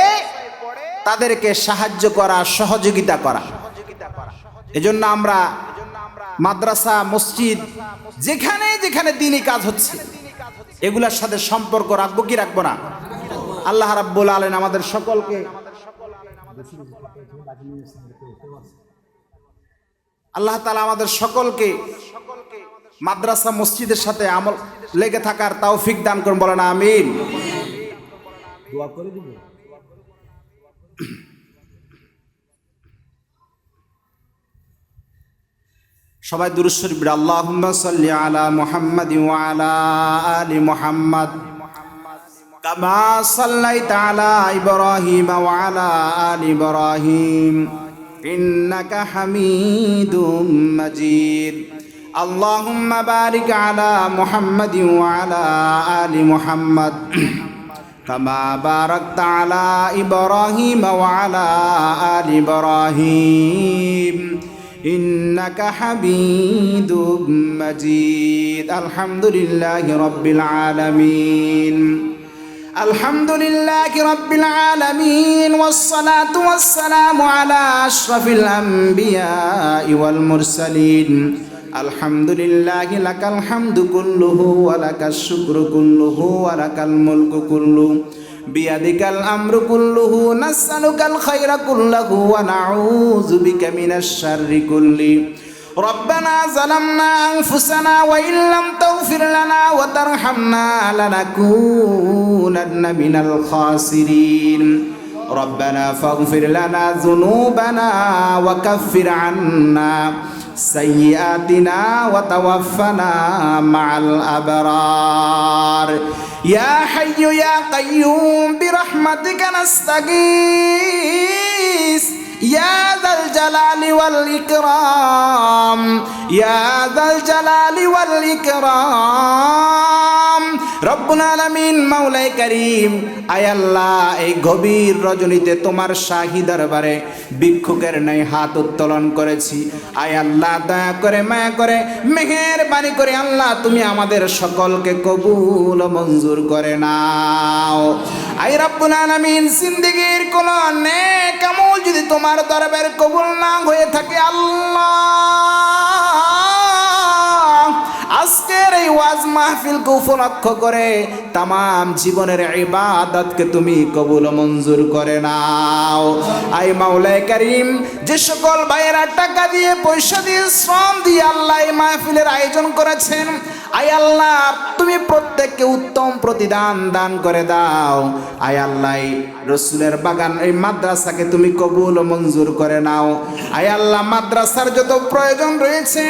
তাদেরকে সাহায্য করা, সহযোগিতা করা। এজন্য আমরা মাদ্রাসা, মসজিদ যেখানে যেখানে দ্বীনি কাজ হচ্ছে এগুলোর সাথে সম্পর্ক রাখবো কি রাখবো না? আল্লাহ রাব্বুল আলামিন আমাদের সকলকে আল্লাহ তাআলা আমাদের সকলকে মাদ্রাসা মসজিদের সাথে আমল লেগে থাকার তৌফিক দান করুন, বলেন আমিন। দোয়া করে দিব। সবাই দুরূদ শরীফ পড়ি। আল্লাহুম্মা সাল্লি আলা মুহাম্মাদ ওয়া আলা আলি মুহাম্মাদ কামা সাল্লাইতা আলা ইব্রাহিম ওয়া আলা আলি ইব্রাহিম ইন্নাকা হামিদুম মাজিদ। আল্লাহুম্মা বারিক আলা মুহাম্মাদ ওয়া আলা আলি মুহাম্মাদ কামা বারাকতা আলা ইব্রাহিম ওয়া আলা আলি ইব্রাহিম ইন্নাকা হামিদুম মাজিদ। আলহামদুলিল্লাহি রাব্বিল আলামিন। আলহামদুলিল্লাহি রাব্বিল আলামিন ওয়াসসালাতু ওয়াসসালামু আলা আশরাফিল আমবিয়া ওয়াল মুরসালিন। আলহামদুলিল্লাহি লাকাল হামদু কুল্লুহু ওয়া লাকাশ শুকরু কুল্লুহু ওয়া লাকাল মুলকু কুল্লুহু বিয়াদিকাল আমরু কুল্লুহু নাসআলুকাল খায়রা কুল্লাহু ওয়া নাউযু বিকা মিনাশ শাররি কুল্লি। রব্বানা যালামনা আনফুসানা ওয়া ইল্লাম তাগফির লানা ওয়া তারহামনা লানাকুনান্না মিনাল খাসিরিন। রব্বানা ফাগফির লানা যুনুবানা ওয়া কাফির আন্না সাইয়্যাতিনা ওয়া তাওয়াফানা মা'আল আবরার। ইয়া হাইয়্যু ইয়া কাইয়্যুম বিরহমাতিকা নাস্তাগীস ইয়া যাল জালালি ওয়াল ইকরাম, ইয়া যাল জালালি ওয়াল ইকরাম। রব্বুল আলামিন মাওলাই কারীম, আয় আল্লাহ এই গভীর রজনীতে তোমার শাহী দরবারে ভিক্ষুকের ন্যায় হাত উত্তোলন করেছি। আয় আল্লাহ দয়া করে মায়া করে মেহেরবানি করে আল্লাহ তুমি আমাদের সকলকে কবুল ও মঞ্জুর করে নাও। আয় রব্বুল আলামিন জিন্দেগীর কোন নেক আমল যদি তোমার দরবারে কবুল না হয়ে থাকে আল্লাহ, আজকের এই ওয়াজ মাহফিলকে উপলক্ষ করে তামাম জীবনের ইবাদতকে তুমি কবুল মঞ্জুর করে নাও। আই মাওলাই কারীম, যে সকল ভাইয়েরা টাকা দিয়ে পয়সা দিয়ে শ্রম দিয়ে আল্লাহ এই মাহফিলের আয়োজন করেছেন, আয় আল্লাহ তুমি প্রত্যেককে উত্তম প্রতিদান দান করে দাও। আয় আল্লাহ রসুলের বাগান এই মাদ্রাসাকে তুমি কবুল ও মঞ্জুর করে নাও। আয় আল্লাহ মাদ্রাসার যত প্রয়োজন রয়েছে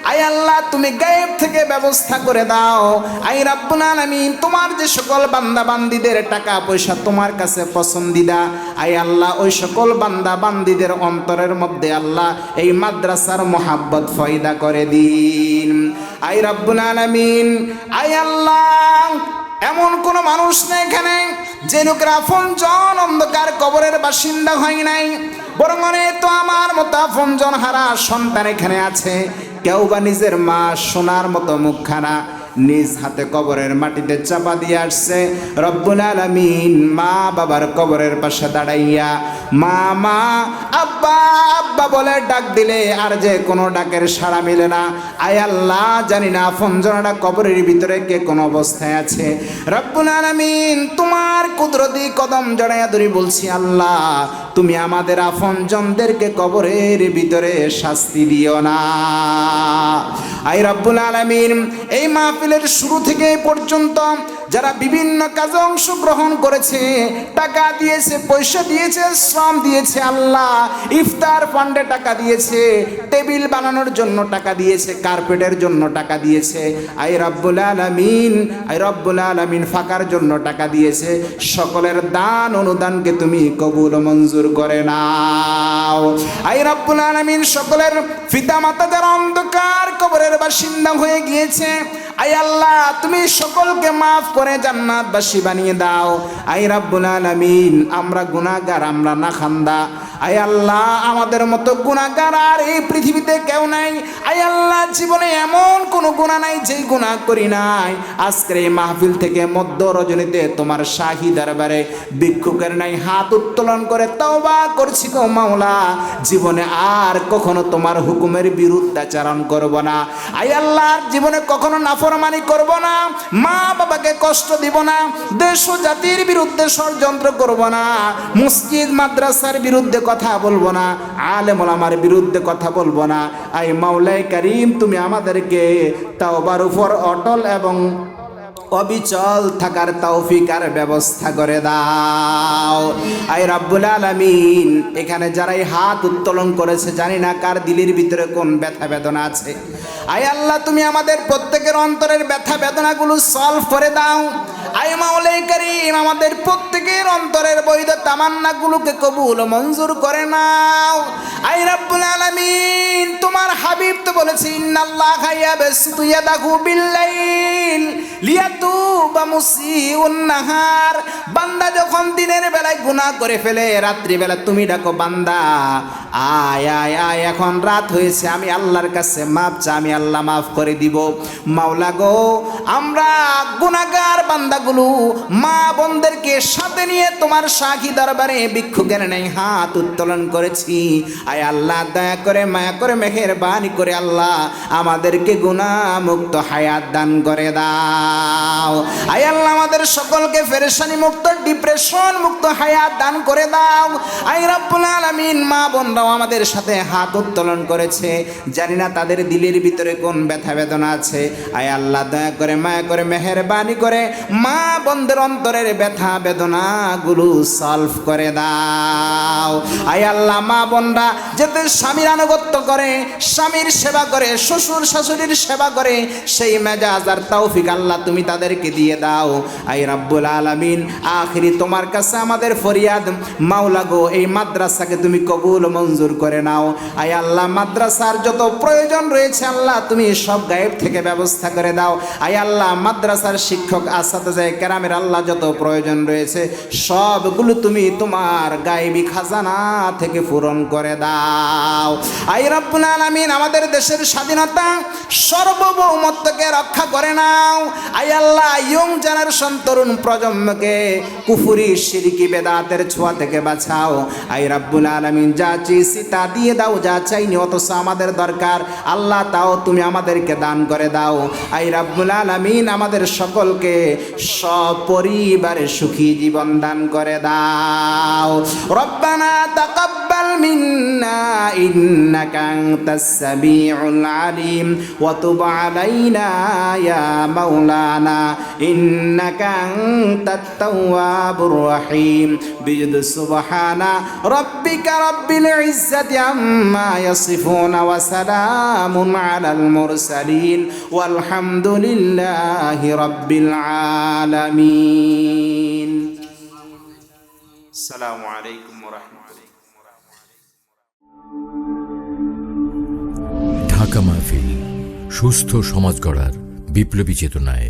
আয় আল্লাহ তুমি গায়েব থেকে ব্যবস্থা করে দাও। আয় রাব্বুল আলামিন, তোমার যে সকল বান্দা বান্দীদের টাকা পয়সা তোমার কাছে পছন্দিদা, আয় আল্লাহ ওই সকল বান্দা বান্দীদের অন্তরের মধ্যে আল্লাহ এই মাদ্রাসার মোহাব্বত ফয়দা করে দিন। আয় রাব্বুল আলামিন, আয় আল্লাহ এমন কোন মানুষ নেই এখানে যে লোকের আপনজন অন্ধকার কবরের বাসিন্দা হয় নাই, বরং তো আমার মতো আপনজন হারা সন্তান এখানে আছে। কেউ বা নিজের মা সোনার মতো মুখখানা নিজ হাতে কবরের মাটিতে চাপা দিয়ে আসছে। রব্বুল আলামিন মা বাবার কবরের পাশে দাঁড়াইয়া মা মা আব্বা আব্বা বলে ডাক দিলে আর যে কোনো ডাকের সাড়া মিলে না। আয় আল্লাহ জানি না আপনজনরা কবরের ভিতরে কে কোন অবস্থায় আছে। রব্বুল আলামিন তোমার কুদরতি কদম জড়াইয়া ধরি বলছি আল্লাহ তুমি আমাদের আপনজনদেরকে কবরের ভিতরে শাস্তি দিও না। আয় রব্বুল আলামিন, এই মাহফিলের শুরু থেকে পর্যন্ত যারা বিভিন্ন কাজে অংশগ্রহণ করেছে, টাকা দিয়েছে, পয়সা দিয়েছে, শ্রম দিয়েছে, আল্লাহ ইফতার ফান্ডে টাকা দিয়েছে, টেবিল বানানোর জন্য টাকা দিয়েছে, কার্পেটের জন্য টাকা দিয়েছে, আয় রব্বুল আলামিন, আয় রব্বুল আলামিন ফাঁকার জন্য টাকা দিয়েছে, সকলের দান অনুদানকে তুমি কবুল মঞ্জুর করে নাও। আয় রব্বুল আলামিন সকলের পিতা মাতা যারা অন্ধকার কবরের বাসিন্দা হয়ে গিয়েছে, আয় আল্লাহ তুমি সকলকে মাফ করে জান্নাতবাসী বানিয়ে দাও। আয় রাব্বুল আলামিন আমরা গুনাহগার, আমরা নাখান্দা, আয় আল্লাহ আমাদের মতো গুনাহগার আর এই পৃথিবীতে কেউ নাই। আয় আল্লাহ জীবনে এমন কোনো গুনাহ নাই যেই গুনাহ করি নাই। আজকের এই মাহফিল থেকে মধ্য রজনীতে তোমার শাহী দরবারে ভিক্ষুকের নাই হাত উত্তোলন করে তওবা করছি গো মাওলা, জীবনে আর কখনো তোমার হুকুমের বিরুদ্ধাচরণ করব না। আয় আল্লাহ জীবনে কখনো নাফরমানি করব না, মা বাবাকে কষ্ট দিব না, দেশ ও জাতির বিরুদ্ধে ষড়যন্ত্র করব না, মসজিদ মাদ্রাসার বিরুদ্ধে কথা বলবো না, আলেম ওলামার বিরুদ্ধে কথা বলবো না। আয় মাওলাই কারীম তুমি আমাদেরকে তাওবার উপর অটল এবং অবিচল থাকার তৌফিক আর ব্যবস্থা করে দাও। আয় রাব্বুল আলামিন এখানে যারাই হাত উত্তোলন করেছে জানি না কার দিলের ভিতরে কোন ব্যথা বেদনা আছে। আয় আল্লাহ তুমি আমাদের প্রত্যেকের অন্তরের ব্যথা বেদনাগুলো সলভ করে দাও। আয় মাওলাই কারীম আমাদের প্রত্যেকের অন্তরের বৈধ তামান্নাগুলোকে কবুল মঞ্জুর করে নাও। আয় রাব্বুল আলামিন তোমার হাবিব তো বলেছে ইন্নাল্লাহা ইয়াবসুতু ইয়াদাহু বিল্লাইল লিয়াতুবা মুসিউন নাহার, বান্দা যখন দিনের বেলায় গুনাহ করে ফেলে রাত্রি বেলা তুমি ডাকো বান্দা আয় আয় আয় এখন রাত হয়েছে আমি আল্লাহর কাছে মাপ চা, আমি আল্লাহ মাফ করে দিব। মাওলা গো আমরা গুনাহগার বান্দাগুলো মা বোনদেরকে সাথে নিয়ে তোমার শাহী দরবারে ভিক্ষুকের নেই হাত উত্তোলন করেছি। আয় আল্লাহ দয়া করে মায়া করে মেহেরবানি করে আল্লাহ আমাদেরকে গুনাহ মুক্ত হায়াত দান করে দাও। আয় আল্লাহ আমাদের সকলকে পেরেশানি মুক্ত ডিপ্রেশন মুক্ত হায়াত দান করে দাও। আয় রাব্বুল আলামিন মা বোনরাও আমাদের সাথে হাত উত্তোলন করেছে, জানি না তাদের দিলের ভিতরে কোন ব্যথা বেদনা আছে। আয় আল্লাহ দয়া করে মায়া করে মেহেরবানি করে মা বোনদের অন্তরের ব্যথা বেদনাগুলো সলভ করে দাও। আয় আল্লাহ মা বোনরা যাতে স্বামীর আনুগত্য করে, স্বামীর সেবা করে, শ্বশুর শাশুড়ির সেবা করে, সেই মেজাজ আর তৌফিক আল্লাহ তুমি তাদেরকে দিয়ে দাও। আয় রাব্বুল আলামিন আখিরি তোমার কাছে আমাদের ফরিয়াদ মাওলা গো এই মাদ্রাসাকে তুমি কবুল মঞ্জুর করে নাও। আয় আল্লাহ মাদ্রাসার যত প্রয়োজন রয়েছে আল্লাহ তুমি সব গায়েব থেকে ব্যবস্থা করে দাও। আয় আল্লাহ মাদ্রাসার শিক্ষক আসাতেজায়ে কেরামের আল্লাহ যত প্রয়োজন রয়েছে সবগুলো তুমি তোমার গায়েবী খাজানা থেকে পূরণ করে দাও। আয় রব্বুল আলামিন আমাদের দেশের স্বাধীনতা সার্বভৌমত্বকে রক্ষা করে নাও। আয় আল্লাহ ইয়ং জেনারেশন তরুণ প্রজন্মকে কুফরি শিরকি বেদাতের ছোঁয়া থেকে বাঁচাও। আয় রব্বুল আলামিন যা চেয়েছি তা দিয়ে দাও, যা চাইনি অথচ আমাদের দরকার আল্লাহ তাও তুমি আমাদেরকে দান করে দাও। আয় রব্বুল আলামিন আমাদের সকলকে সপরিবারে সুখী জীবন দান করে দাও। রব্বানা তাকাব্বাল মিন্না ইন্নাকা আনতাস সামিউল আলিম ওয়া তুব আলাইনা ইয়া মাওলানা ইন্নাকা আনতাত তাওয়াবুর রহিম। বিজদ সুবহানা রাব্বিকা রাব্বিল ইজ্জাতি আম্মা ইয়াসিফুনা ওয়া সালামুন আলাল মুরসালিন ওয়ালহামদুলিল্লাহি রাব্বিল আলামিন। আসসালামু আলাইকুম ওয়া রাহমাতুল্লাহ। ঢাকা মাহফিল সুস্থ সমাজ গড়ার বিপ্লবী চেতনায়।